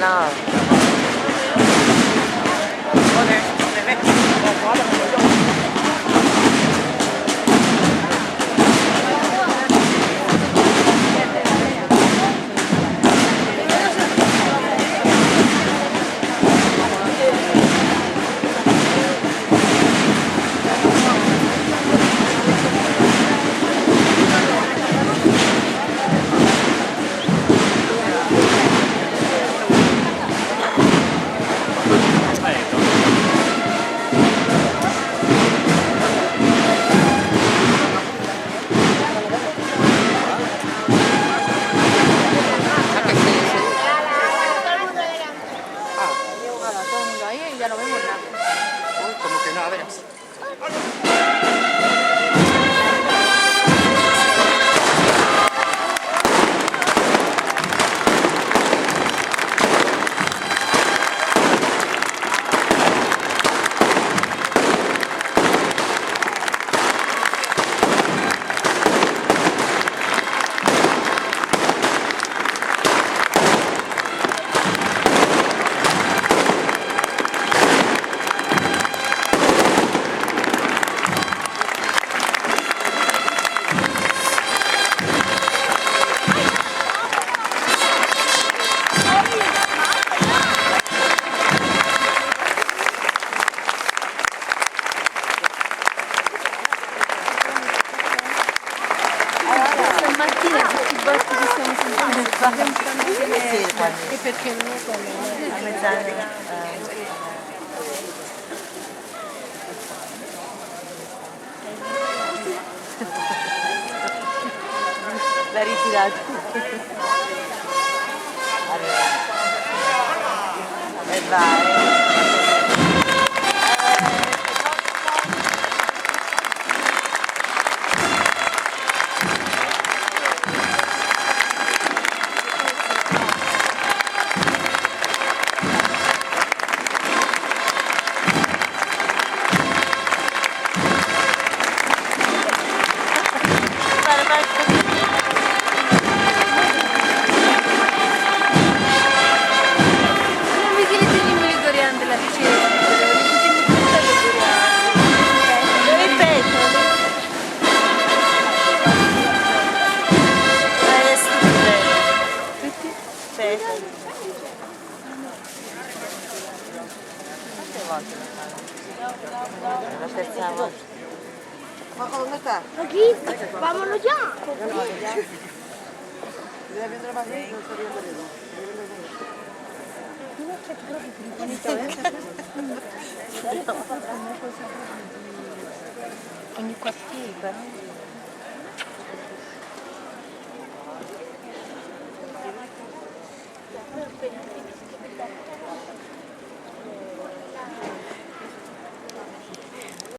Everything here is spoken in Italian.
nada. Ya no vemos nada. Uy, como que nada, verás. Stamattina tutti i boschi che stiamo sentendo E perché non lo so? A mezz'anni. L'ha ritirato. E vai. La terza volta. Ma dove sta? Aquí, vámonos ya. Deve prendere la macchina, non sto ogni quartiere però.